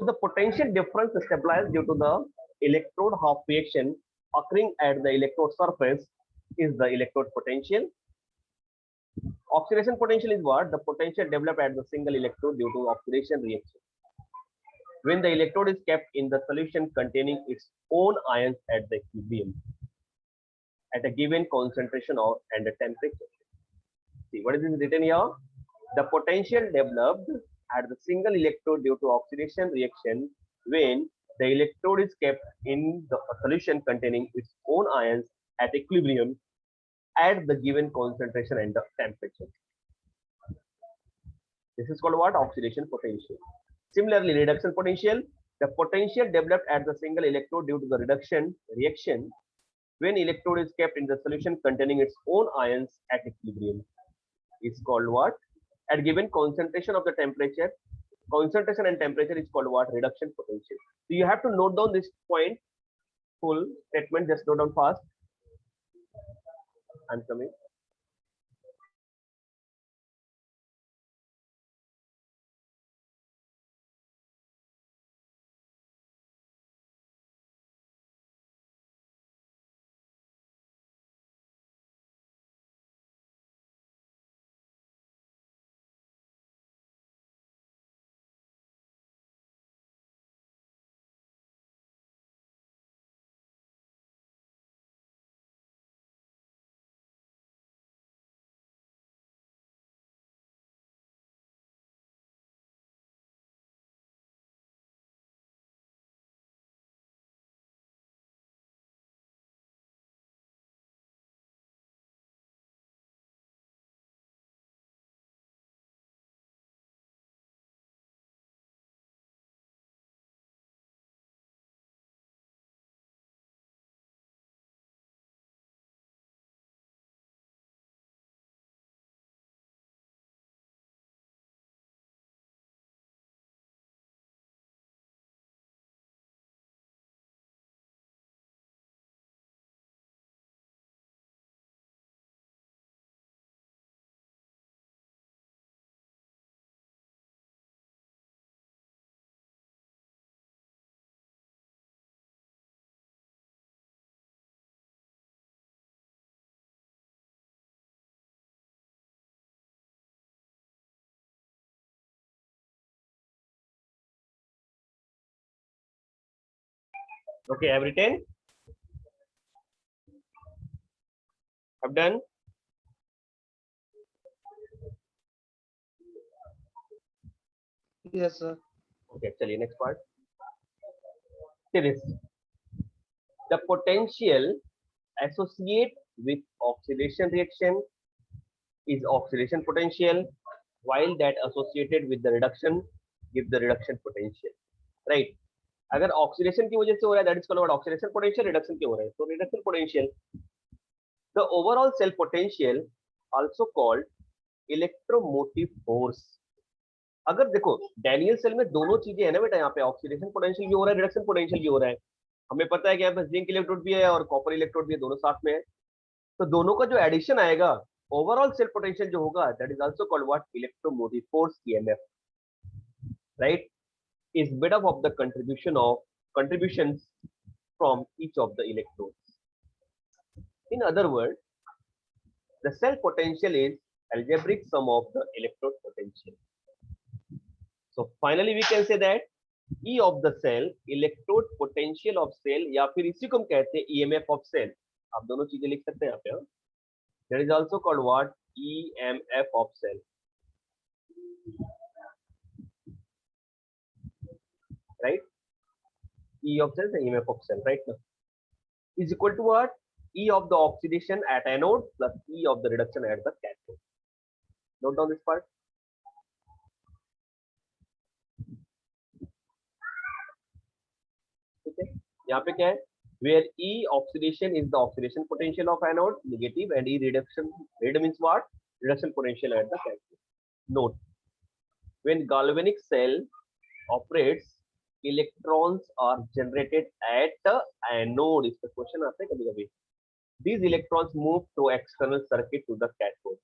the potential difference stabilized due to the electrode half reaction occurring at the electrode surface is the electrode potential. Oxidation potential is what? The potential developed at the single electrode due to oxidation reaction. When the electrode is kept in the solution containing its own ions at the equilibrium at a given concentration of and a temperature. See, what is this written here? The potential developed at the single electrode due to oxidation reaction when the electrode is kept in the solution containing its own ions at equilibrium at the given concentration and the temperature. This is called what? Oxidation potential. Similarly, reduction potential, the potential developed at the single electrode due to the reduction reaction when electrode is kept in the solution containing its own ions at equilibrium is called what? At given concentration of the temperature, concentration and temperature is called what? Reduction potential. So you have to note down this point, full statement, just note down fast. I'm coming. Okay, I've written. I've done. Yes, sir. Okay, chaliye, next part. See this. The potential associated with oxidation reaction is oxidation potential, while that associated with the reduction gives the reduction potential. Right? अगर oxidation की वजह से हो रहा है, that is called oxidation potential, reduction क्यों हो रहा है, तो reduction potential. The overall cell potential also called electromotive force. अगर देखो डैनियल सेल में दोनों चीजें है ना बेटा, यहाँ पे ऑक्सीडेशन पोटेंशियल भी हो रहा है, रिडक्शन पोटेंशियल भी हो रहा है. हमें पता है कि यहाँ पे जिंक इलेक्ट्रोड भी है और कॉपर इलेक्ट्रोड भी है, दोनों साथ में है. तो दोनों का जो एडिशन आएगा, ओवरऑल सेल पोटेंशियल जो होगा, that is also called what? Electromotive force, EMF. Right? is made up of the contributions from each of the electrodes. In other words, the cell potential is algebraic sum of the electrode potential. So finally we can say that E of the cell, electrode potential of cell, या फिर इसी को हम कहते हैं EMF of cell. आप दोनों चीजें लिख सकते हैं यहाँ पे. That is also called what? EMF of cell. Right? E of cell is the EMF of cell, right? Now, is equal to what? E of the oxidation at anode plus E of the reduction at the cathode. Note down this part. Okay. यहाँ पे क्या है? Where E oxidation is the oxidation potential of anode, negative, and E reduction, red means what? Reduction potential at the cathode. Note, when galvanic cell operates, electrons are generated at the anode. इसका question आता है कभी-कभी. These electrons move through external circuit to the cathode.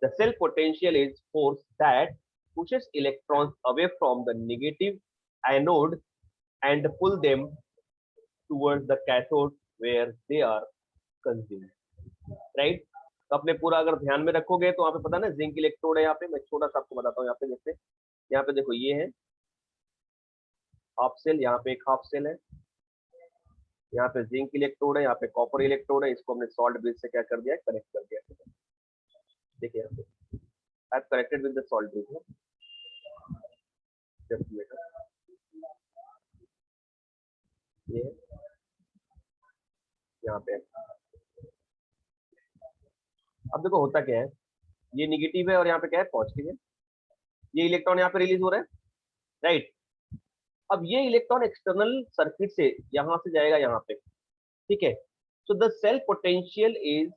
The cell potential is force that pushes electrons away from the negative anode and pull them towards the cathode where they are consumed. Right? तो अपने पूरा अगर ध्यान में रखोगे तो वहां पे पता ना जिंक इलेक्ट्रोड है, यहाँ पे मैं छोटा सा आपको बताता हूँ। यहाँ पे जैसे यहाँ पे देखो ये है हाफ सेल, यहाँ पे एक हाफ सेल है, यहाँ पे जिंक इलेक्ट्रोड है, यहाँ पे कॉपर इलेक्ट्रोड है। इसको हमने सॉल्ट ब्रिज से क्या कर दिया, कनेक्ट कर दिया। देखिए यहाँ पे I have connected with the salt bridge. Just minute, ये यहाँ पे अब देखो होता क्या है, ये निगेटिव है और यहाँ पे क्या है, पॉजिटिव है। ये इलेक्ट्रॉन यहाँ पे रिलीज हो रहा है, राइट। अब ये इलेक्ट्रॉन एक्सटर्नल सर्किट से यहां से जाएगा यहाँ पे, ठीक है। So the cell potential is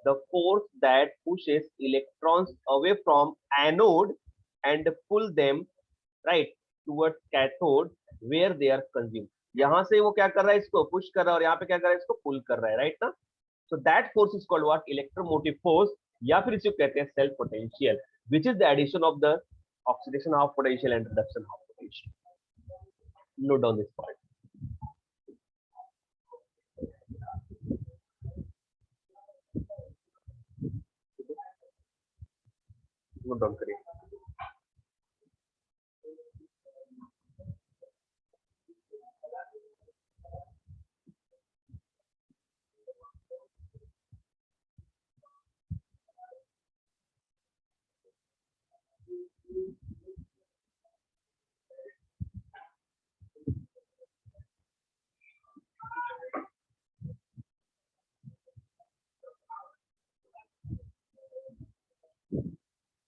the force that pushes electrons away from anode and pull them right towards cathode where they are consumed. यहां से वो क्या कर रहा है, इसको पुश कर रहा है, और यहाँ पे क्या कर रहा है, इसको पुल कर रहा है, राइट ना। So that force is called what, electromotive force, या फिर इसको कहते हैं self potential, which is the addition of the oxidation of potential and reduction of potential. Note down this part. Note down करिए।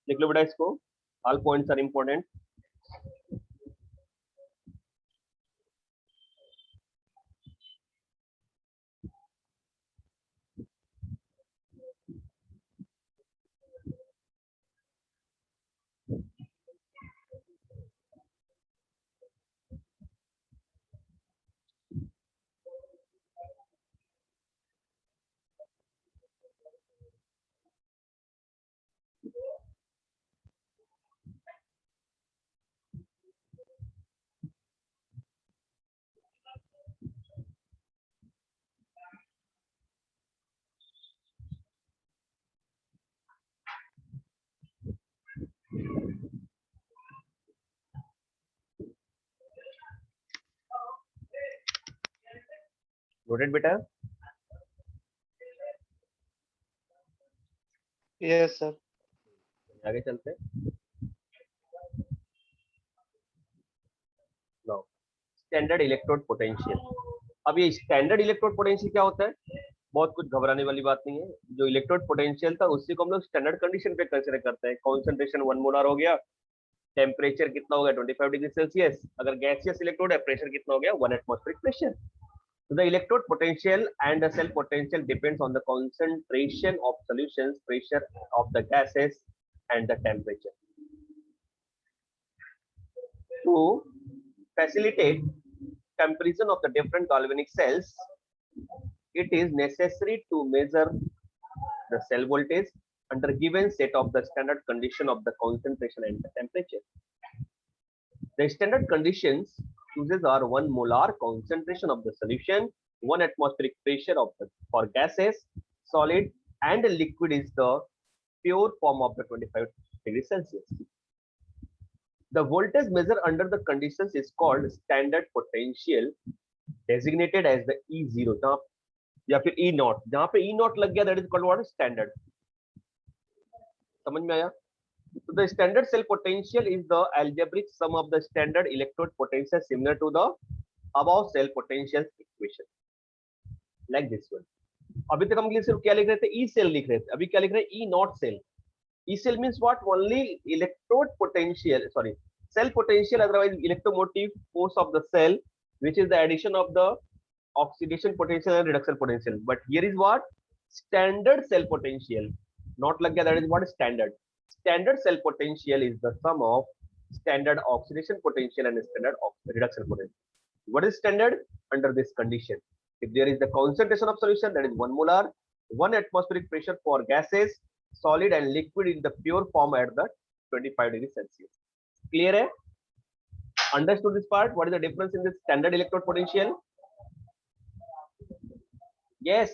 लिख लो बेटा इसको, all points are important. Noted बेटा? Yes sir. आगे चलते हैं। Now standard electrode potential. अब ये स्टैंडर्ड इलेक्ट्रोड पोटेंशियल क्या होता है, बहुत कुछ घबराने वाली बात नहीं है। जो इलेक्ट्रोड पोटेंशियल था उसी को हम लोग स्टैंडर्ड कंडीशन पे कंसीडर करते हैं। कॉन्सेंट्रेशन 1 मोलार हो गया, टेम्परेचर कितना हो गया 25 डिग्री सेल्सियस, अगर गैसियस इलेक्ट्रोड है प्रेशर कितना हो गया 1 atmospheric pressure. So the electrode potential and the cell potential depends on the concentration of solutions, pressure of the gases, and the temperature. To facilitate comparison of the different galvanic cells, it is necessary to measure the cell voltage under given set of the standard condition of the concentration and the temperature. The standard conditions uses are 1 molar concentration of the solution, 1 atmospheric pressure of the for gases, solid and liquid is the pure form of the 25 degrees Celsius. The voltage measured under the conditions is called standard potential, designated as the E0 या फिर E0। जहां पे E0 लग गया that is called what, standard। समझ में आया? So the standard cell potential is the algebraic sum of the standard electrode potential similar to the above cell potential equation, like this one. अभी तक हम सिर्फ क्या लिख रहे थे, E cell लिख रहे थे, अभी क्या लिख रहे हैं, E0 cell। E cell means what, only electrode potential, sorry, cell potential, otherwise electromotive force of the cell, which is the addition of the oxidation potential and reduction potential. But here is what, standard cell potential, not like that is what, standard. Standard cell potential is the sum of standard oxidation potential and standard reduction potential. What is standard? Under this condition, if there is the concentration of solution that is 1 molar, 1 atmospheric pressure for gases, solid and liquid in the pure form at the 25 degrees Celsius. Clear है? Understood this part? What is the difference in the standard electrode potential? Yes.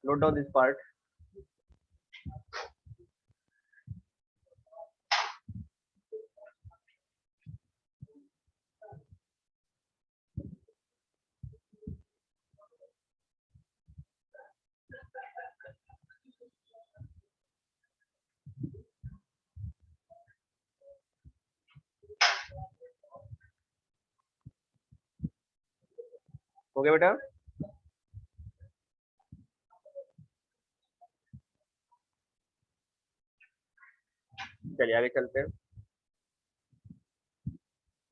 Note down this part. हो गया बेटा? चलिए आगे चलते हैं.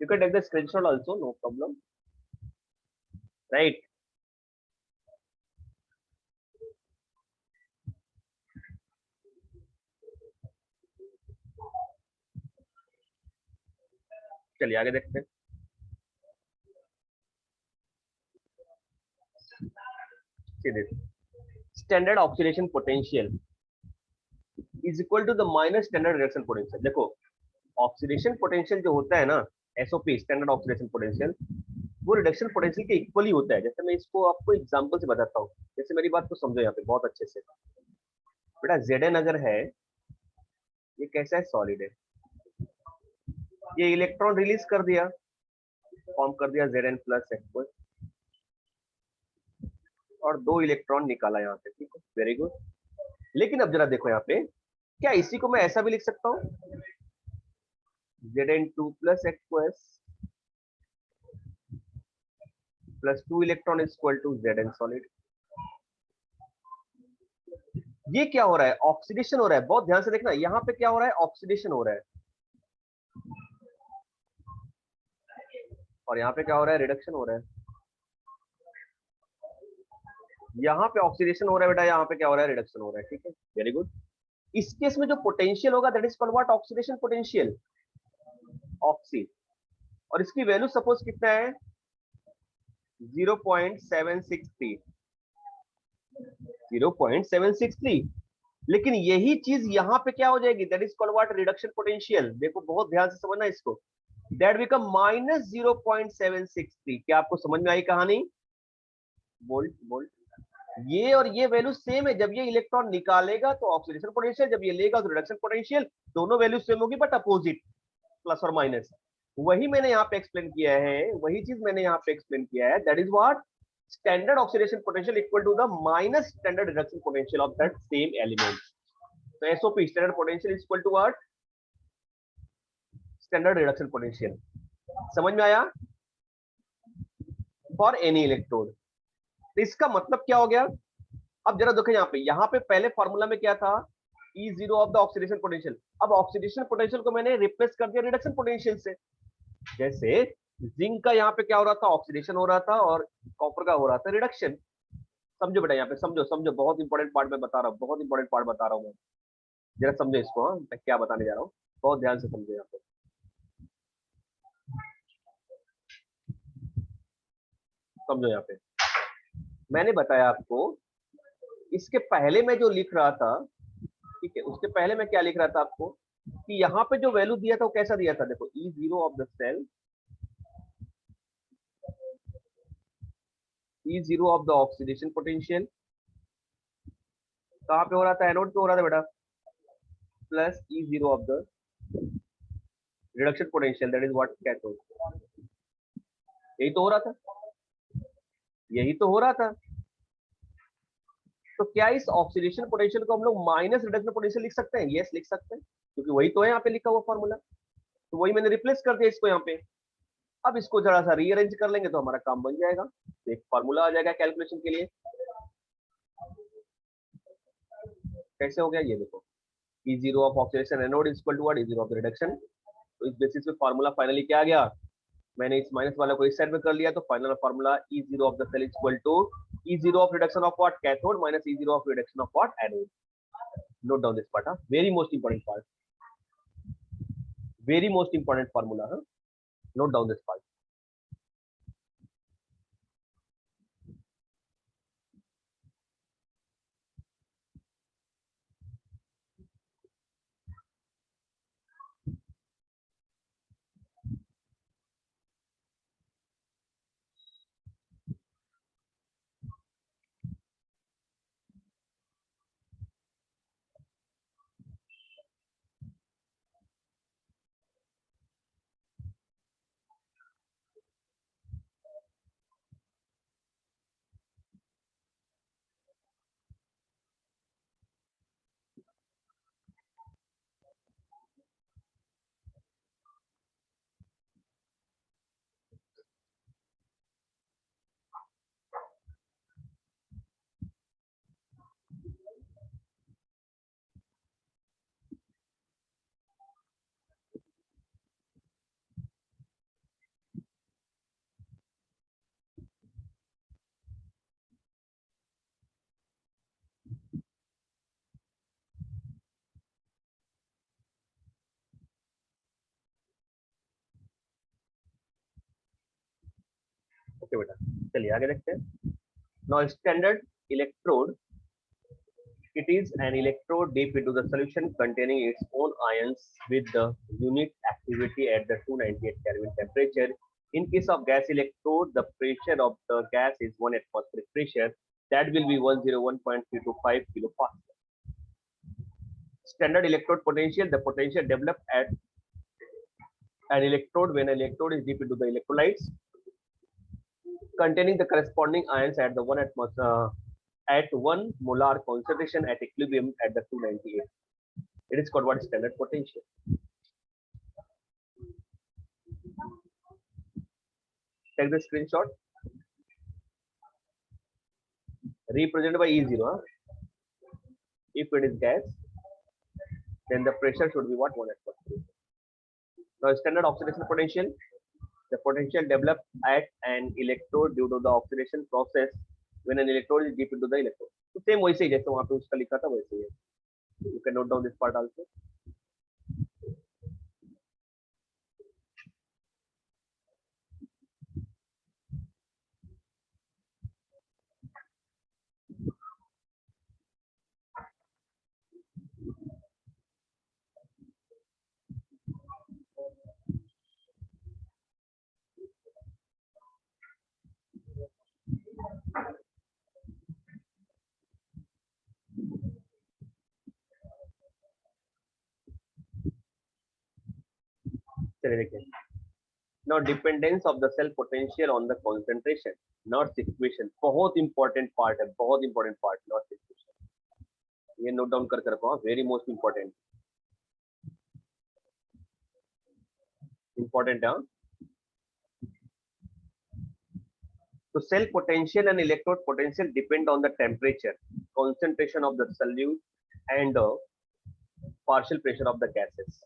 You can take the screenshot also, no problem. Right? चलिए आगे देखते हैं. See this. Standard oxidation potential is equal to the minus standard reduction potential. देखो ऑक्सीडेशन पोटेंशियल जो होता है ना, एसओपी स्टैंडर्ड ऑक्सीडेशन पोटेंशियल, वो रिडक्शन पोटेंशियल के इक्वली होता है. जैसे मैं इसको आपको एग्जांपल से बताता हूँ, जैसे मेरी बात को समझो यहाँ पे बहुत अच्छे से. बेटा Zn अगर है, ये कैसा है, सॉलिड है. ये इलेक्ट्रॉन रिलीज कर दिया, फॉर्म कर दिया Zn प्लस एक्वस, और 2 इलेक्ट्रॉन निकाला यहाँ पे. ठीक है, वेरी गुड. लेकिन अब जरा देखो यहाँ पे, क्या इसी को मैं ऐसा भी लिख सकता हूँ, Zn2 plus aqueous plus 2 electron is equal to Zn solid. ये क्या हो रहा है, ऑक्सीडेशन हो रहा है. बहुत ध्यान से देखना, यहाँ पे क्या हो रहा है, ऑक्सीडेशन हो रहा है, और यहाँ पे क्या हो रहा है, रिडक्शन हो रहा है. यहाँ पे ऑक्सीडेशन हो रहा है बेटा, यहाँ पे क्या हो रहा है, रिडक्शन हो रहा है. ठीक है, वेरी गुड. इस केस में जो पोटेंशियल होगा that is called what, oxidation potential, oxy. और इसकी वैल्यू सपोज कितना है, 0.763, 0.763. लेकिन यही चीज यहाँ पे क्या हो जाएगी, that is called what, reduction potential. देखो बहुत ध्यान से समझना इसको, दैट बिकम माइनस 0.763. क्या आपको समझ में आई कहानी? Volt volt. ये और ये वैल्यू सेम है. जब ये इलेक्ट्रॉन निकालेगा तो ऑक्सीडेशन पोटेंशियल, जब ये लेगा तो रिडक्शन पोटेंशियल. दोनों वैल्यू सेम होगी बट अपोजिट, प्लस और माइनस. वही मैंने यहाँ पे एक्सप्लेन किया है, वही चीज मैंने यहाँ पे एक्सप्लेन किया है. That is what, standard oxidation potential equal to the minus standard reduction potential of that same element. तो SOP standard potential equal to what, standard reduction potential. समझ में आया? For any electrode. तो इसका मतलब क्या हो गया, अब जरा देखो यहाँ पे पहले फॉर्मूला में क्या था, E0 of the oxidation potential. अब ऑक्सीडेशन पोटेंशियल को मैंने रिप्लेस कर दिया रिडक्शन पोटेंशियल से. जैसे जिंक का यहाँ पे क्या हो रहा था, ऑक्सीडेशन हो रहा था, और कॉपर का हो रहा था रिडक्शन. समझो बेटा, यहाँ पे समझो समझो, बहुत इंपॉर्टेंट पार्ट मैं बता रहा हूँ, बहुत इंपॉर्टेंट पार्ट बता रहा हूँ मैं. जरा समझो इसको, हाँ मैं क्या बताने जा रहा हूँ, बहुत ध्यान से समझो. यहाँ पे समझो, यहाँ पे मैंने बताया आपको, इसके पहले मैं जो लिख रहा था, ठीक है, उसके पहले मैं क्या लिख रहा था आपको, कि यहाँ पे जो वैल्यू दिया था वो कैसा दिया था. देखो E0 of the cell, E0 of the oxidation potential कहाँ पे हो रहा था, एनोड पे हो रहा था बेटा, plus E0 of the reduction potential that is what, cathode. यही तो हो रहा था, यही तो हो रहा था. तो क्या इस ऑक्सीडेशन पोटेंशियल को हम लोग माइनस रिडक्शन पोटेंशियल लिख सकते हैं? यस, लिख सकते हैं, क्योंकि वही तो है यहाँ पे लिखा हुआ फॉर्मूला. तो वही मैंने रिप्लेस कर दिया इसको यहाँ पे. अब इसको जरा सा रीअरेंज कर लेंगे तो हमारा काम बन जाएगा. एक फॉर्मूला आ जाएगा कैलकुलेशन के लिए. कैसे हो गया ये देखो, E0 of oxidation anode is equal to what, E0 of reduction. तो इस बेसिस पे फॉर्मूला फाइनली क्या आ गया, मैंने इस माइनस वाला को इस साइड में कर लिया, तो final formula E0 of the cell is equal to E0 of reduction of what, cathode, minus E0 of reduction of what, anode. Note down this part, very most important part. Very most important formula. Huh? Note down this part. Okay, बेटा चलिए आगे देखते हैं. Now standard electrode, it is an electrode deep into the solution containing its own ions with the unit activity at the 298 Kelvin temperature. In case of gas electrode, the pressure of the gas is 1 atmospheric pressure. That will be 101.325 kilopascal. Standard electrode potential, the potential developed at an electrode when an electrode is deep into the electrolytes containing the corresponding ions at the 1 atmosphere at 1 molar concentration at equilibrium at the 298. It is called what standard potential. Take the screenshot. Represented by E0. Huh? If it is gas, then the pressure should be what? 1 atmosphere. Now standard oxidation potential. The potential developed at an electrode due to the oxidation process when an electrode is deep into the electrode. So same वैसे ही जैसे वहाँ पे उसका लिखा था वैसे ही. You can note down this part also. चलिए देखिए. Now dependence of the cell potential on the concentration. Nernst equation बहुत important part है, बहुत important part. Nernst equation. ये note down करके रखो. Very most important. Important है. So cell potential and electrode potential depend on the temperature, concentration of the solute, and partial pressure of the gases.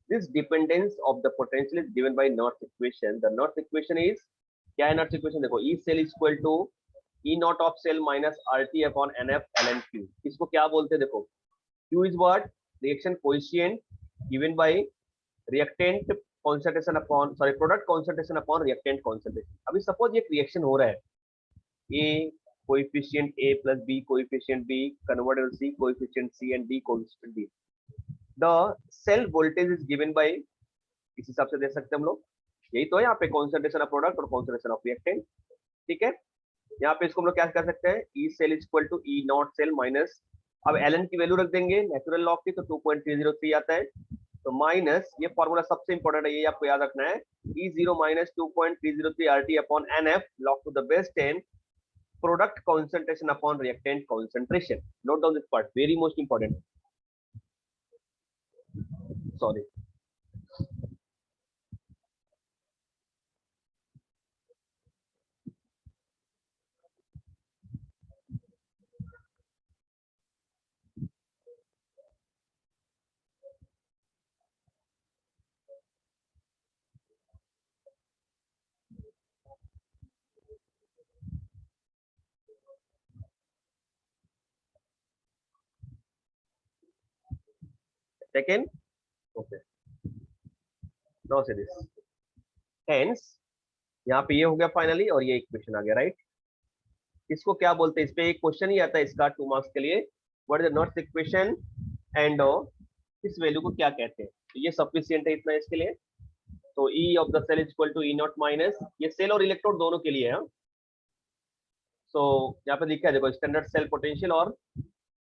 This dependence of the potential is given by Nernst equation. The Nernst equation is क्या है Nernst equation? देखो E cell is equal to E naught of cell minus RT upon NF ln Q. इसको क्या बोलते हैं देखो? Q is what? Reaction coefficient given by reactant concentration upon product concentration upon reactant concentration. अभी suppose एक reaction हो रहा है. A coefficient A plus B coefficient B converted to C coefficient C and D coefficient D. The cell voltage is given by इस हिसाब से दे सकते हैं हम लोग. यही तो है यहाँ पे concentration of product और concentration of reactant. ठीक है. यहाँ पे इसको हम लोग क्या कर सकते हैं? E cell is equal to E naught cell minus, अब ln की वैल्यू रख देंगे नेचुरल लॉग की, तो 2.303 आता है. तो माइनस ये फॉर्मूला सबसे इंपॉर्टेंट है, ये आपको याद रखना है. E0 minus 2.303 RT upon NF log to the base 10 product concentration upon reactant concentration. Note down this part, very most important. Sorry. Second, okay, now से दिस हेंस, यहाँ पे ये हो गया फाइनली, और ये इक्वेशन आ गया, राइट। इसको क्या बोलते हैं, इस पे एक क्वेश्चन ही आता है इसका 2 मार्क्स के लिए, व्हाट इज द नॉट्स इक्वेशन एंड इस वैल्यू को क्या कहते हैं। तो ये सफिशियंट है इतना इसके लिए। तो E of the cell is equal to E not minus, ये सेल और इलेक्ट्रोड दोनों के लिए है। सो यहाँ पे लिखा है देखो, स्टैंडर्ड सेल पोटेंशियल और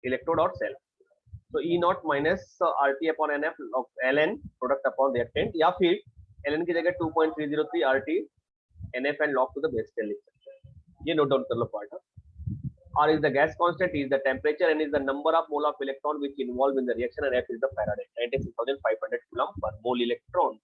इलेक्ट्रोड और सेल। तो E not minus R T upon N F of L N product upon reactant, या फिर एल एन की जगह 2.303 R T N F and log to the base ten लिख सकते हैं। ये नोट डाउन कर लो part. R is the gas constant, is the temperature, and is the number of mole of electron which involved in the reaction, and F is the Faraday. 96,500 coulomb per mole electron.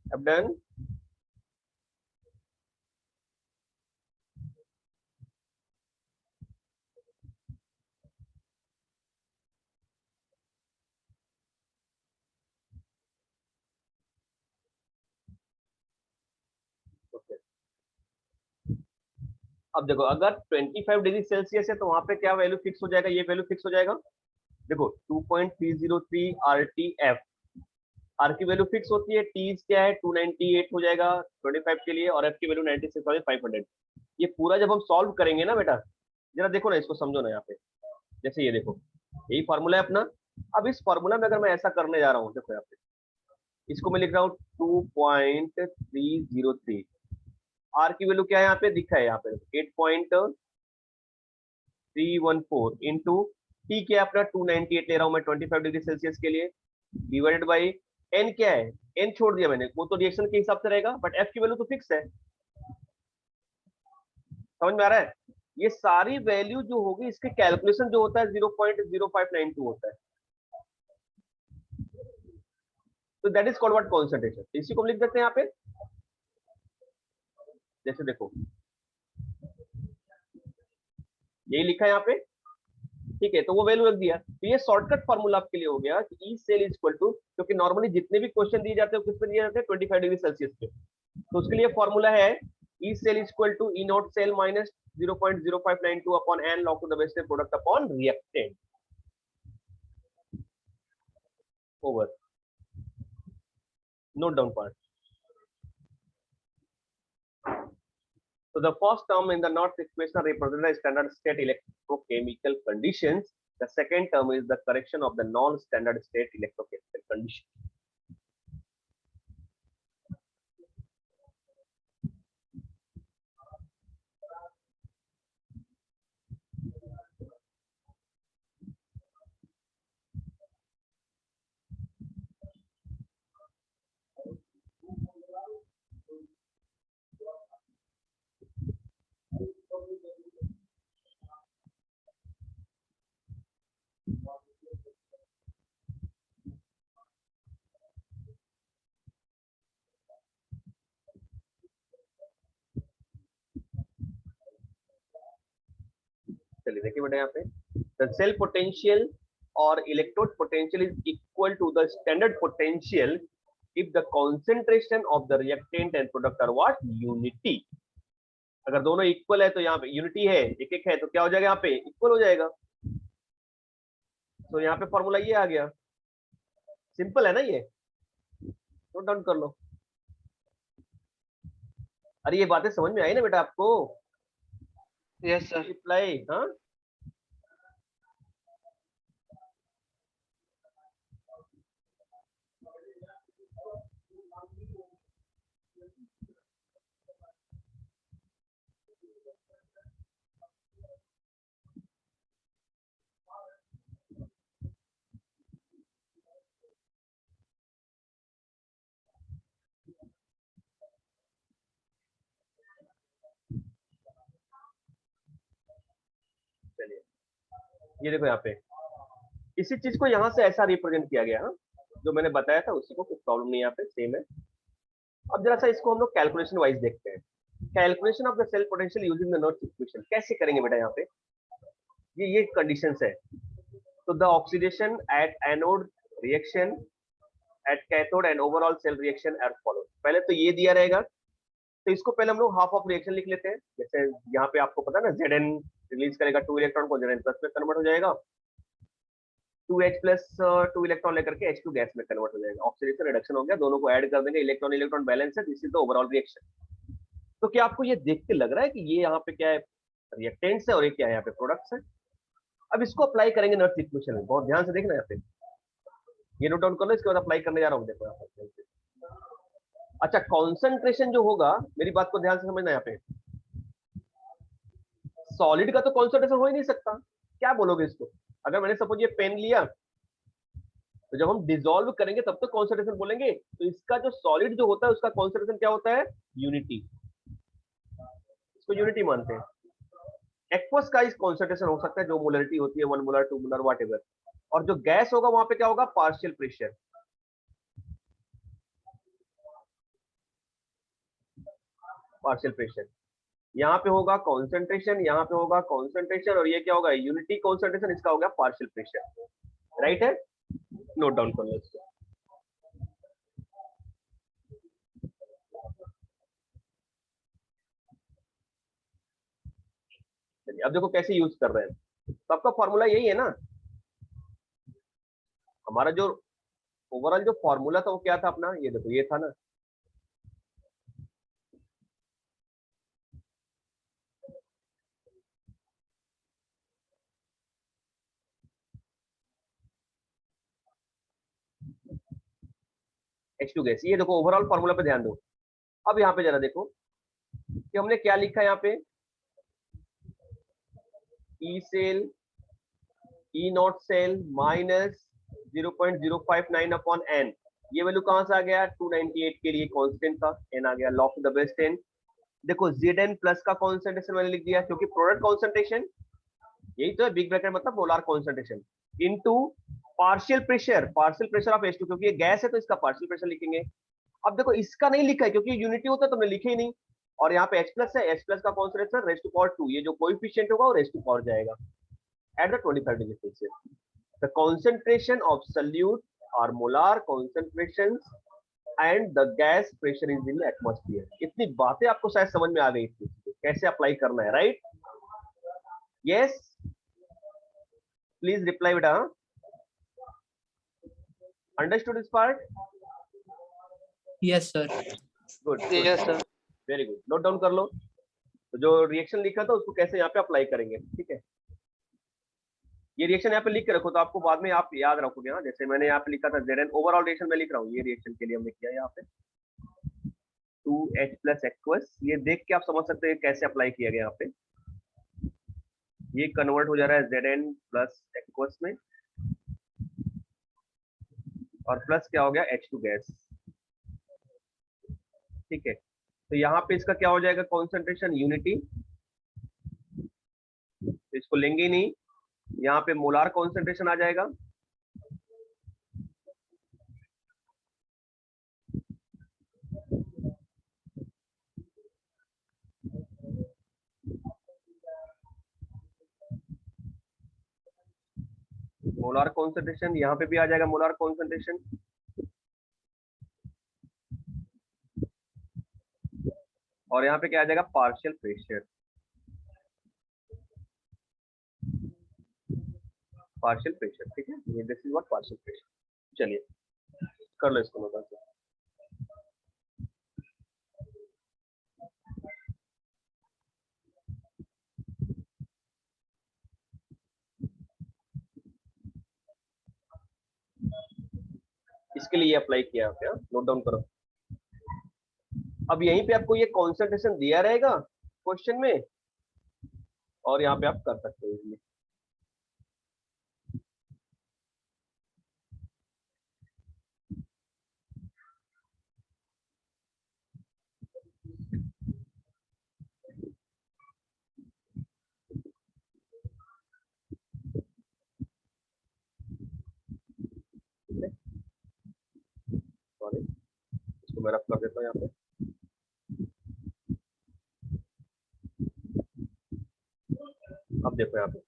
I've done. Okay. अब देखो, अगर 25 degree Celsius है तो वहां पे क्या value fix हो जाएगा, ये वैल्यू फिक्स हो जाएगा। देखो 2.303 आर टी एफ, आर की वैल्यू फिक्स होती है, टी क्या है 298 हो जाएगा 25 के लिए, और एफ की वैल्यू 96,500। ये पूरा जब हम सॉल्व करेंगे ना बेटा, जरा देखो ना, इसको समझो ना। यहाँ पे जैसे ये देखो, यही फॉर्मूला है अपना। अब इस फॉर्मूला में अगर मैं ऐसा करने जा रहा हूँ, देखो यहाँ पे इसको मैं लिख रहा हूँ 2.303, आर की वैल्यू क्या है यहाँ पे दिखा है, यहाँ पे 8.314 इंटू टी क्या है अपना 298 ले रहा हूँ मैं 25 डिग्री सेल्सियस के लिए, डिवाइडेड बाई एन क्या है, एन छोड़ दिया मैंने, वो तो रिएक्शन के हिसाब से रहेगा, बट एफ की वैल्यू तो फिक्स है। समझ में आ रहा है। ये सारी वैल्यू जो होगी इसके कैलकुलेशन जो होता है 0.0592 होता है। तो that is called what, concentration. इसी को लिख देते हैं यहाँ पे, जैसे देखो यही लिखा है यहाँ पे, ठीक है। तो वो वैल्यू रख दिया, तो ये शॉर्टकट फॉर्मूला आपके लिए हो गया कि E cell is equal to, क्योंकि नॉर्मली जितने भी क्वेश्चन दिए जाते हैं किस पे दिए जाते हैं 25 डिग्री सेल्सियस पे, तो उसके लिए फॉर्मूला है E cell is equal to E not cell minus 0.0592 upon n log to the base product upon reactant over. Note down part. So the first term in the Nernst equation represents the standard state electrochemical conditions. The second term is the correction of the non-standard state electrochemical condition. चलिए देखिए बेटा यहाँ पे, the cell potential or electrode potential is equal to the standard potential if the concentration of the reactant and product are what, unity. अगर दोनों equal है तो यहाँ पे यूनिटी है, एक एक है तो क्या हो जाएगा, यहाँ पे इक्वल हो जाएगा। तो यहाँ पे फॉर्मूला ये आ गया, सिंपल है ना ये, नोट डाउन कर लो। अरे ये बातें समझ में आई ना बेटा आपको? Yes sir. रिप्लाई, हाँ चलिए, ये देखो यहाँ पे इसी चीज को यहाँ से ऐसा रिप्रेजेंट किया गया, हाँ जो मैंने बताया था उसी को, कुछ प्रॉब्लम नहीं, यहाँ पे सेम है। अब जरा सा इसको हम लोग कैलकुलेशन वाइज देखते हैं। Calculation of the cell potential using the नोट्स इक्वेशन कैसे करेंगे बेटा? यहाँ पे ये कंडीशंस है। तो the oxidation at anode reaction at cathode and overall cell reaction as follow. पहले तो ये दिया रहेगा, तो इसको पहले हम लोग हाफ ऑफ रिएक्शन लिख लेते हैं। जैसे यहाँ पे आपको पता है ना, Zn रिलीज करेगा 2 इलेक्ट्रॉन को, Zn प्लस में कन्वर्ट हो जाएगा, 2H प्लस 2 इलेक्ट्रॉन लेकर के H2 गैस में कन्वर्ट हो जाएगा। ऑक्सीडेशन रिडक्शन हो गया, दोनों को ऐड कर देंगे, इलेक्ट्रॉन इलेक्ट्रॉन बैलेंस है, this is the overall reaction. तो क्या आपको ये देख के लग रहा है कि ये यहाँ पे क्या है? रिएक्टेंट्स है, और ये क्या है? यहाँ पे प्रोडक्ट्स है। अब इसको अप्लाई करेंगे नर्स इक्वेशन में, बहुत ध्यान से देखना यहाँ पे, ये नोट डाउन कर लो, इसके बाद अप्लाई करने जा रहा हूँ। देखो यहाँ पे, अच्छा कॉन्सेंट्रेशन जो होगा, मेरी बात को ध्यान से समझना, यहाँ पे सॉलिड का तो कॉन्सेंट्रेशन हो ही नहीं सकता। क्या बोलोगे इसको? अगर मैंने सपोज ये पेन लिया, तो जब हम डिसॉल्व करेंगे तब तो कॉन्सेंट्रेशन बोलेंगे, तो इसका जो सॉलिड जो होता है उसका कॉन्सेंट्रेशन क्या होता है? यूनिटी, इसको यूनिटी मानते हैं। एक्वस का इस कॉन्सेंट्रेशन हो सकता है, जो मोलरिटी होती है 1 मोलर 2 मोलर वॉट एवर। और जो गैस होगा वहां पे क्या होगा? Partial pressure, partial pressure. यहाँ पे होगा कॉन्सेंट्रेशन, यहाँ पे होगा कॉन्सेंट्रेशन, और ये क्या होगा? यूनिटी कॉन्सेंट्रेशन, इसका होगा पार्शियल प्रेशर। राइट है? नोट डाउन कर लो इसको। चलिए अब देखो कैसे यूज कर रहे हैं। तो आपका फॉर्मूला यही है ना, हमारा जो ओवरऑल जो फॉर्मूला था वो क्या था अपना? ये देखो, ये था ना, H2 गैस। ये देखो ओवरऑल फॉर्मूला पे ध्यान दो। अब यहाँ पे जरा देखो कि हमने क्या लिखा है यहाँ पे, E cell E not cell minus 0.059 upon n. ये वैल्यू कहां से आ गया? 298 के लिए कांस्टेंट था, एन आ गया, लॉग द बेस्ट एन। देखो Zn प्लस का कॉन्सेंट्रेशन मैंने लिख दिया, क्योंकि प्रोडक्ट कॉन्सेंट्रेशन यही तो है, बिग ब्रैकेट मतलब molar concentration into partial pressure, partial pressure of H2, क्योंकि ये गैस है तो इसका पार्शियल प्रेशर लिखेंगे। अब देखो इसका नहीं लिखा है क्योंकि यूनिटी होता है तो मैं लिखे ही नहीं, और यहाँ पे H प्लस है, H प्लस का कॉन्सेंट्रेशन रेस्ट टू पावर 2, ये जो कोएफिशिएंट होगा वो रेस्ट टू पावर जाएगा at the 23rd digit. The concentration of solute or molar concentrations and the gas pressure is in the atmosphere। इतनी बातें आपको शायद समझ में आ गई थी, कैसे अप्लाई करना है, राइट? यस, प्लीज रिप्लाई बेटा। Understood this part? Yes sir. Good, yes sir. Very good, note down कर लो। तो जो रिएक्शन लिखा था उसको कैसे यहाँ पे अप्लाई करेंगे, ठीक है? ये रिएक्शन यहाँ पे लिख के रखो तो आपको बाद में आप याद रखोगे। हाँ, जैसे मैंने यहाँ पे लिखा था Zn, ओवरऑल रिएक्शन में लिख रहा हूँ, ये रिएक्शन के लिए हमने किया यहाँ पे 2H प्लस एक्वस। ये देख के आप समझ सकते हैं कैसे अप्लाई किया गया यहाँ पे। ये कन्वर्ट हो जा रहा है Zn प्लस एक्वस में, और प्लस क्या हो गया? H2 गैस, ठीक है? तो यहाँ पे इसका क्या हो जाएगा? कॉन्सेंट्रेशन यूनिटी, तो इसको लेंगे ही नहीं, यहाँ पे मोलार कॉन्सेंट्रेशन आ जाएगा, मोलार कॉन्सेंट्रेशन यहाँ पे भी आ जाएगा, मोलार कॉन्सेंट्रेशन, और यहाँ पे क्या आ जाएगा? Partial pressure. पार्शियल प्रेशर, ठीक है, ये this is what partial pressure. चलिए कर लो इसको नोट। इसके लिए अप्लाई किया आपने, नोट डाउन करो। अब यहीं पे आपको ये कॉन्सेंट्रेशन दिया रहेगा क्वेश्चन में, और यहाँ पे आप कर सकते हो इसलिए। सॉरी, इसको मैं रफ कर देता हूँ यहाँ पे। अब देखो यहाँ पे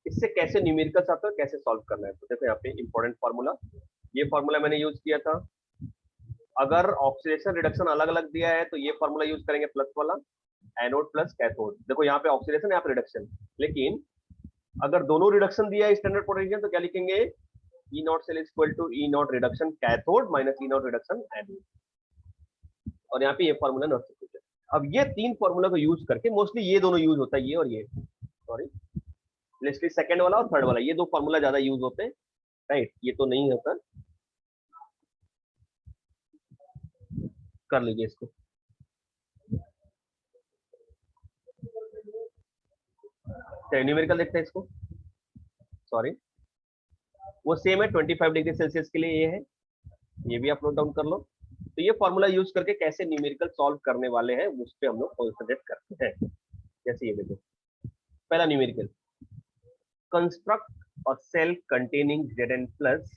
इससे कैसे न्यूमेरिकल्स आता है, कैसे सॉल्व करना है। तो देखो यहाँ पे इंपॉर्टेंट फार्मूला, ये फार्मूला मैंने यूज किया था। अगर ऑक्सीडेशन रिडक्शन अलग अलग दिया है तो ये फार्मूला यूज करेंगे, प्लस वाला, एनोड प्लस कैथोड। देखो यहाँ पे ऑक्सीडेशन, यहाँ पे रिडक्शन, लेकिन अगर दोनों रिडक्शन दिया है स्टैंडर्ड पोटेंशियल तो क्या लिखेंगे, E not cell is equal to E not reduction cathode minus E not reduction anode. और यहाँ पे ये फार्मूला नॉट सब्स्टिट्यूशन। अब ये तीन फार्मूला को यूज करके मोस्टली ये दोनों यूज होता है, ये और ये, सॉरी, मोस्टली सेकंड वाला और थर्ड वाला, ये दो फार्मूला ज्यादा यूज होते हैं, राइट, ये तो नहीं होता। कर लीजिए इसको। न्यूमेरिकल देखते हैं इसको, सॉरी, वो सेम है 25 डिग्री सेल्सियस के लिए ये है, ये भी आप नोट डाउन कर लो। तो ये फॉर्मूला यूज करके कैसे न्यूमेरिकल सॉल्व करने वाले हैं उस पर हम लोग कॉन्सेंट्रेट करते हैं। जैसे ये देखो, पहला numerical, construct a cell containing Zn plus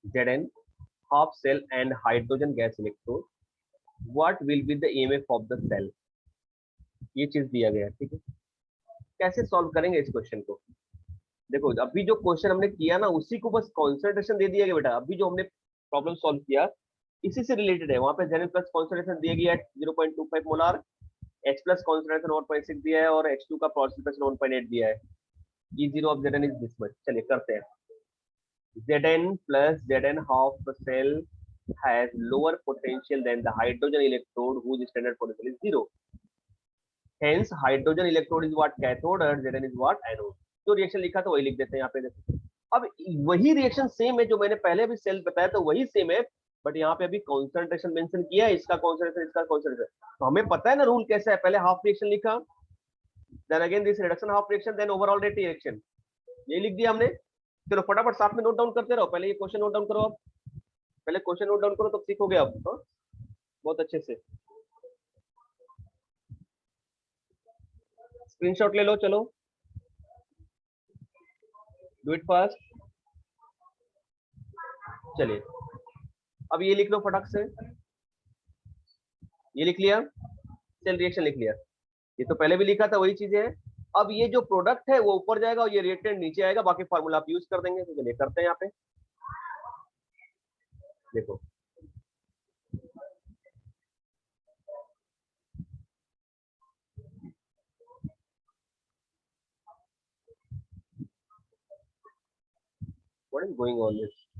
Zn half cell and hydrogen gas electrode, what will be the EMF of the cell। ये चीज दिया गया है, ठीक है। कैसे सॉल्व करेंगे इस क्वेश्चन को, देखो अभी जो क्वेश्चन हमने किया ना उसी को बस कॉन्सेंट्रेशन दे दिया गया बेटा। अभी जो हमने प्रॉब्लम सॉल्व किया इसी से रिलेटेड है। वहां पे Zn प्लस कॉन्सेंट्रेशन दिया गया है 0.25 मोलार, H प्लस कॉन्सेंट्रेशन 1.6 दिया है, और H2 का कॉन्सेंट्रेशन 1.8 दिया है। E0 of Zn is this much. चलिए करते हैं। Zn plus Zn half the cell has lower potential than the hydrogen electrode whose standard potential is 0. Hence hydrogen electrode is what cathode और Zn is what anode। जो reaction लिखा था वही लिख देते हैं यहाँ पे। देखो अब वही रिएक्शन सेम है जो मैंने पहले भी सेल बताया था, वही सेम है, बट यहाँ पे अभी कॉन्सेंट्रेशन मेंशन किया है, इसका कॉन्सेंट्रेशन, इसका कॉन्सेंट्रेशन। तो हमें पता है ना रूल कैसा है, पहले हाफ रिएक्शन लिखा, then again this reduction half reaction, then overall rate reaction, ये लिख दिया हमने। चलो फटाफट साथ में नोट डाउन करते रहो। पहले ये क्वेश्चन नोट डाउन करो, आप पहले क्वेश्चन नोट डाउन करो तब सीखोगे आप, हाँ? बहुत अच्छे से स्क्रीनशॉट ले लो, चलो डू इट फास्ट। चलिए अब ये लिख लो फटाक से, ये लिख लिया, सेल रिएक्शन लिख लिया, ये तो पहले भी लिखा था वही चीजें है। अब ये जो प्रोडक्ट है वो ऊपर जाएगा और ये रिएक्टेंट नीचे आएगा, बाकी फार्मूला आप यूज कर देंगे। तो चलिए करते हैं यहाँ पे, देखो what is going on this।